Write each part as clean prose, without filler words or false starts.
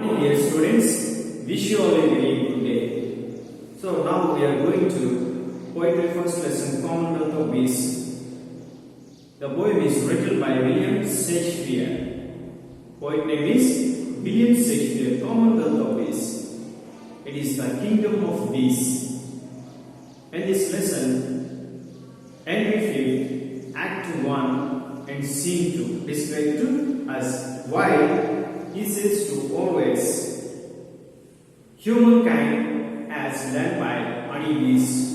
Dear students, wish you all a very good day. So now we are going to poetry first lesson, Commonwealth of Bees. The poem is written by William Shakespeare. Poet name is William Shakespeare, Commonwealth of Bees. It is the kingdom of bees. In this lesson, Henry V, Act 1 and Scene 2 described to us why he says to always humankind as led by honeybees.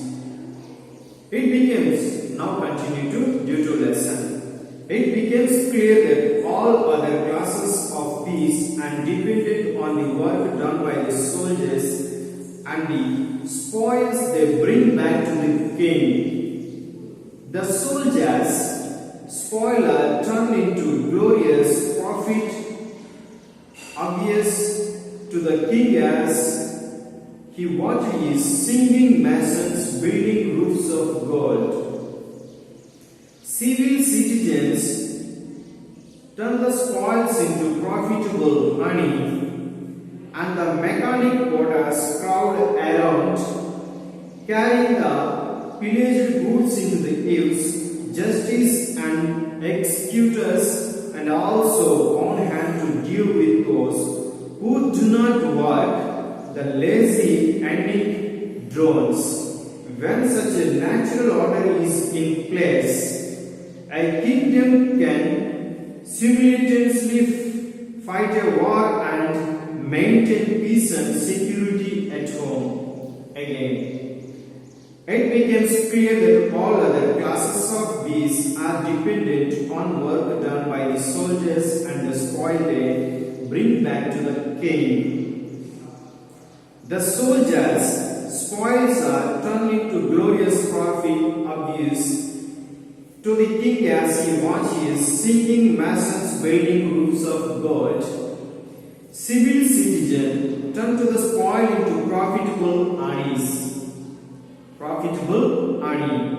It becomes, now continue to due to lesson. It becomes clear that all other classes of bees are dependent on the work done by the soldiers and the spoils they bring back to the king. The soldiers' spoil are turned into glorious profit, obvious to the king as he watches his singing masons building roofs of gold. Civil citizens turn the spoils into profitable honey, and the mechanic porters crowd around, carrying the pillaged goods into the hills. Justice and executors and also on hand to deal with those who do not work, the lazy and drones. When such a natural order is in place, a kingdom can simultaneously fight a war and maintain peace and security at home. Again, it becomes clear that all other classes of bees are dependent on work done by the soldiers and the spoil they bring back to the king. The soldiers' spoils are turned into glorious profit obvious to the king as he watches singing masons building roofs of gold. Civil citizens turn to the spoil into profitable honeys. Profitable honey.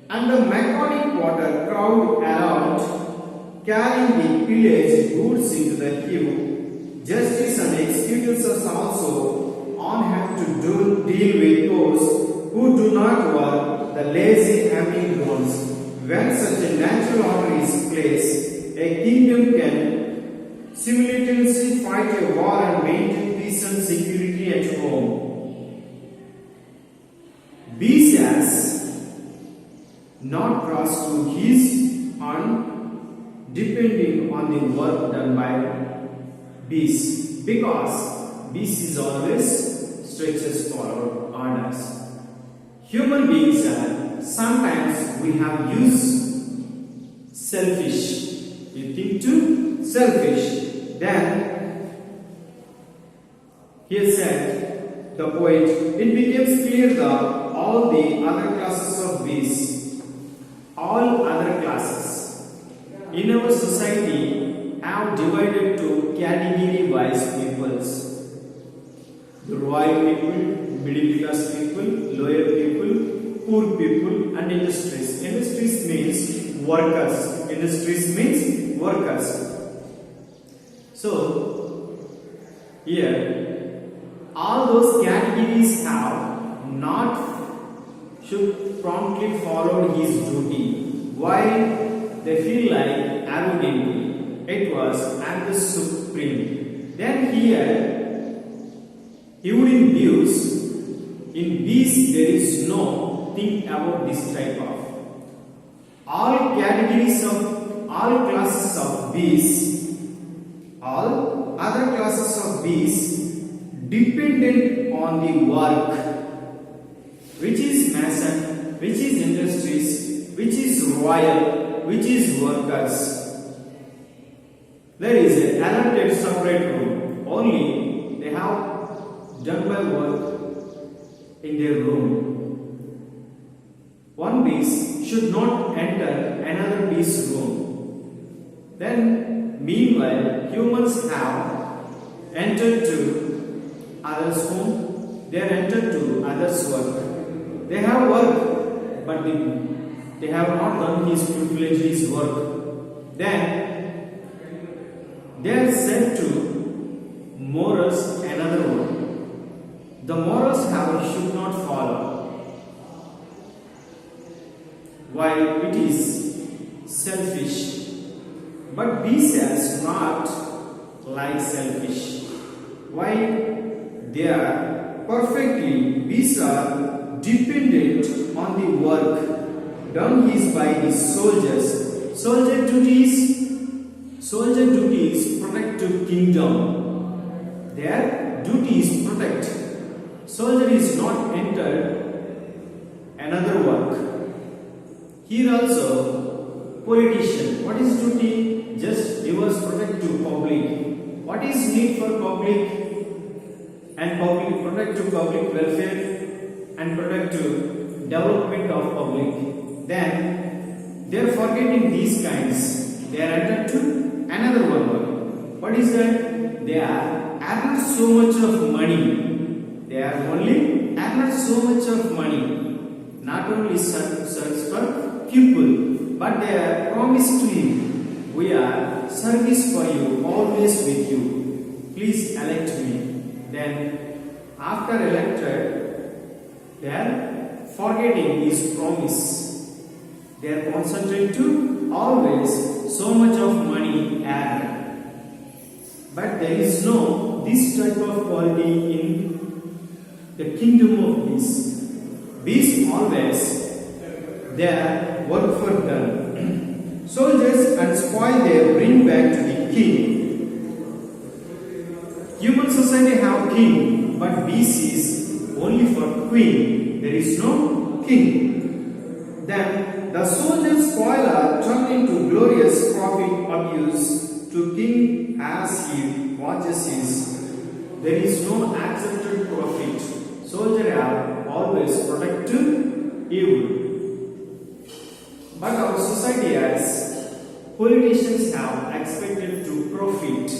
And the mechanic porter crowd around, carrying the pillaged goods into the queue. Justice and executors are also on hand to deal with those who do not work, the lazy hemming ones. When such a natural order is placed, a kingdom can simultaneously fight a war and maintain peace and security at home. Bees has not crossed to his on depending on the work done by bees, because bees is always stretches forward on us. Human beings are sometimes we have used selfish. You think too selfish. Then here said the poet, it becomes clear that all the other classes of bees, all other classes in our society have divided to category-wise peoples. The royal people, middle class people, lower people, poor people, and industries. Industries means workers. Industries means workers. So here, all those categories have not should promptly follow his duty. Why? They feel like arrogantly. It was at the supreme. Then here, he would induce in bees there is no think about this type of. All categories of all classes of bees, all other classes of bees dependent on the work, which is mason, which is industries, which is royal, which is workers. There is an allotted separate room. Only they have done by work in their room. One bees should not enter another bee's room. Then, meanwhile, humans have entered to others' home. They are entered to others' work. They have work, but they have not done his privilege, his work. Then they are said to morals another one. The morals however should not follow, while it is selfish. But bees are not like selfish. Why? They are perfectly, bees are dependent on the work done is by the soldiers. Soldier duties protect the kingdom. Their duty is protect. Soldier is not entered another work. Here also, politician, what is duty? Just he was protect to public. What is need for public? And public, protect to public welfare and protect to development of public. Then they are forgetting these kinds. They are entered to another work. What is that? They are earned so much of money. They are only earned so much of money. Not only search for people, but they are promised to him. We are service for you, always with you. Please elect me. Then after elected, they are forgetting his promise. They are concentrated to always so much of money earned. But there is no this type of quality in the kingdom of bees. Bees always their work for done. Soldiers and spoil they bring back to the king. Human society have king, but bees is only for queen. There is no king. Then the soldiers spoil are turned into glorious profit abuse to king as he watches his. There is no accepted profit. Soldiers are always protected evil. But our society as politicians have expected to profit.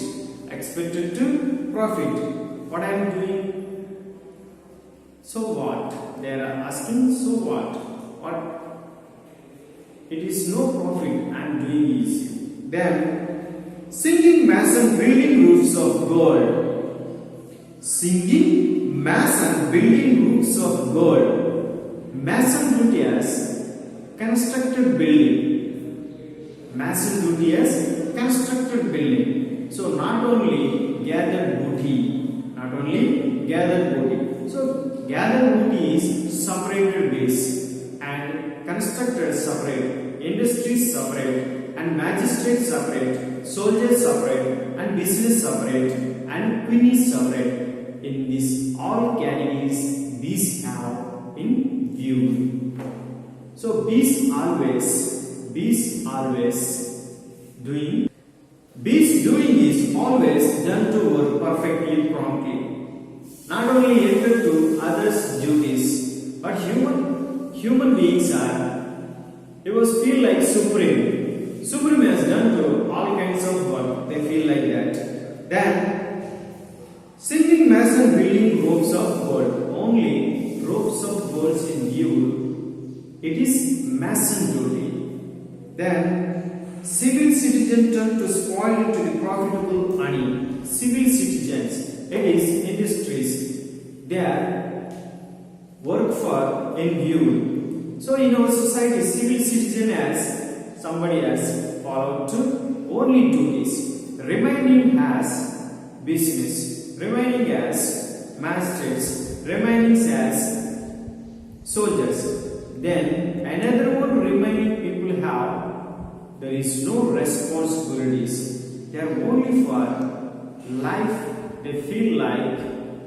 What I am doing? So what? They are asking, so what? What? It is no profit I am doing easy. Then singing mass and building roofs of gold. Singing mass and building roofs of gold. Mason duty as constructed building. Mason duty as constructed building. So not only gathered booty. So gathered booty is separated base and constructed separate, industries separate and magistrates separate, soldiers separate and business separate and queens separate. In this all categories bees have in view. So bees always doing is always done to work perfectly promptly. Not only enter to others' duties, but human beings are. They was feel like supreme. Supreme has done to all kinds of work. They feel like that. Then singing mass and building ropes of gold. Only ropes of gold in view. It is mason duty. Then civil citizen turn to spoil into the profitable money. Civil citizens, it is industries. They are work for in view. So in our society, civil citizen as somebody has followed to only duties. Remaining as business, remaining as magistrates, remaining as soldiers. Then another one remaining people have, there is no responsibilities. They are only for life. They feel like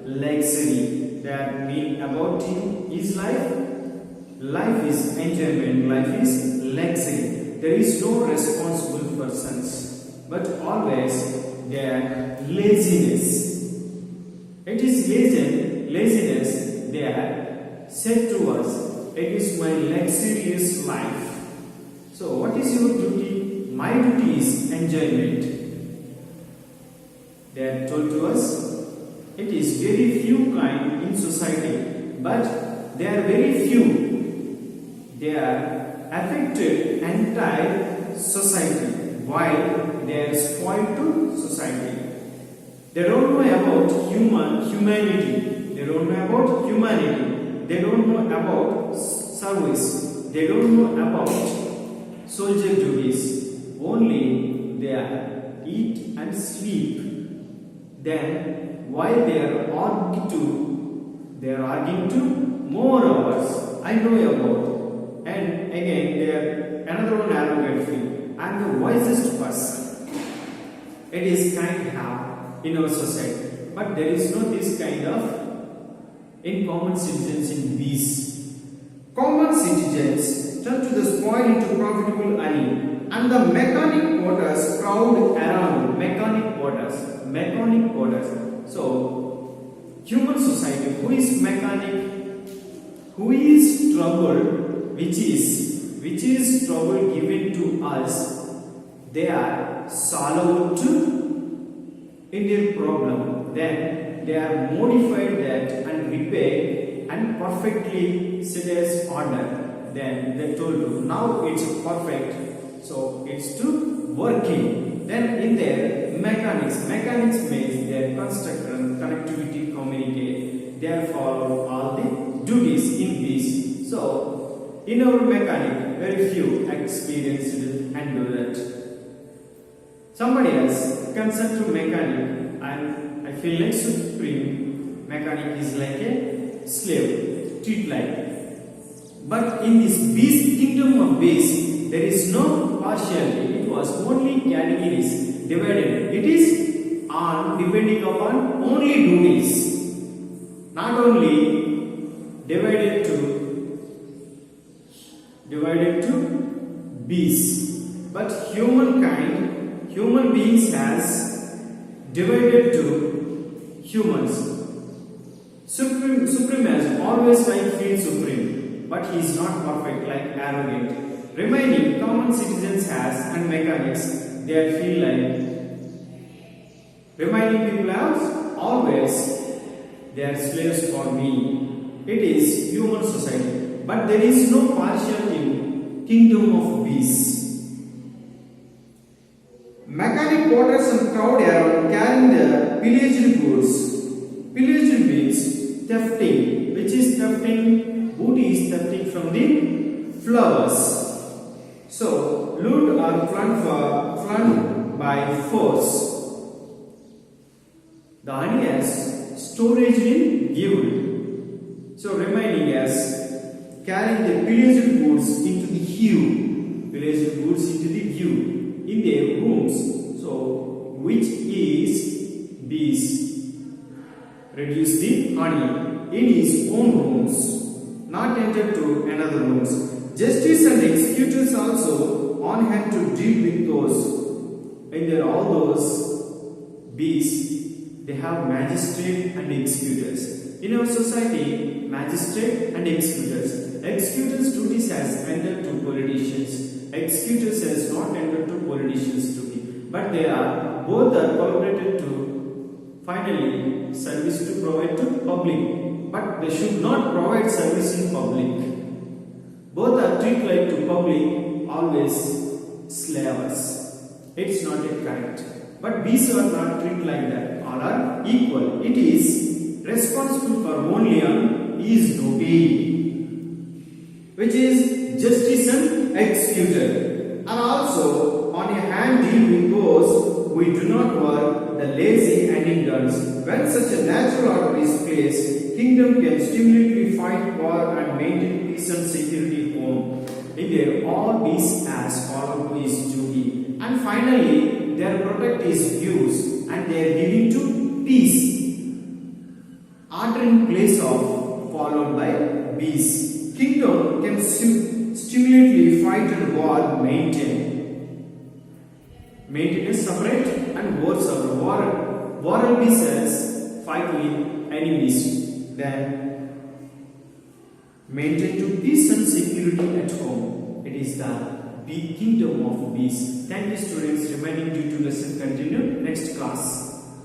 luxury. That mean about him is life. Life is enjoyment. Life is luxury. There is no responsible persons, but always their laziness. It is laziness. They are said to us, it is my luxurious life. So what is your duty? My duty is enjoyment. They are told to us, it is very few kind in society, but they are very few. They are affected entire society while they are spoiled to society. They don't know about humanity. They don't know about humanity. They don't know about service. They don't know about soldier duties. Only they are eat and sleep. Then why they are arguing to more hours. I know about. And again they are another one arrogant feel. I am the wisest person. It is kind of have in our society. But there is no this kind of in common citizens in these. Common citizens turn to the spoil into profitable earning, and the mechanic porters crowd around. Mechanic porters. So, human society, who is mechanic, who is trouble, which is trouble given to us, they are solved in their problem. Then they are modified that and repaired and perfectly set as order. Then they told you now it's perfect, so it's to working. Then in their mechanics means their construction, connectivity, communicate. They follow all the duties in this. So in our mechanic, very few experienced and do that. Somebody else comes to mechanic, and I feel like supreme. Mechanic is like a slave, treat like. But in this beast kingdom of beast, there is no partiality. It was only categories divided. It is on depending upon only duties, not only divided to beasts, but human beings has divided to humans. Supreme has always like feel supreme, but he is not perfect like arrogant. Remaining common citizens has and mechanics, they feel like remaining people have always they are slaves for me. It is human society, but there is no partial in kingdom of beasts. Mechanic porters and crowd around carrying the pillaged goods. Pillaged means thefting. Which is thefting? Booty is thefting from the flowers. So, loot or flung by force. The honey has storage in given. So, remaining as carrying the pillaged goods into the queue. Pillaged goods into the queue in their rooms. So, which is bees reduce the honey in his own rooms, not enter to another rooms. Justice and executors also on hand to deal with those. In there all those bees, they have magistrate and executors. In our society, magistrate and executors. Executors' duties has entered to politicians. Executors has not entered to politicians' duty. But they are both are collaborated to finally service to provide to public. But they should not provide service in public. Both are treated like to public always slavers. It's not yet correct. But bees are not treated like that. All are equal. It is responsible for only on his duty, which is justice and executor. And also on a hand deal with those who do not work, the lazy and interns. When such a natural order is placed, kingdom can stimulatively fight war and maintain peace and security home. In there, all these as follow to his duty. And finally, they protect his views and they are giving to peace. Order in place of followed by bees. Kingdom can stimulatively fight and war maintain. Maintain is separate and war separate. War will be says fight with enemies. Then maintain to peace and security at home. It is the big kingdom of bees. Thank you students. Remaining due to lesson continue next class.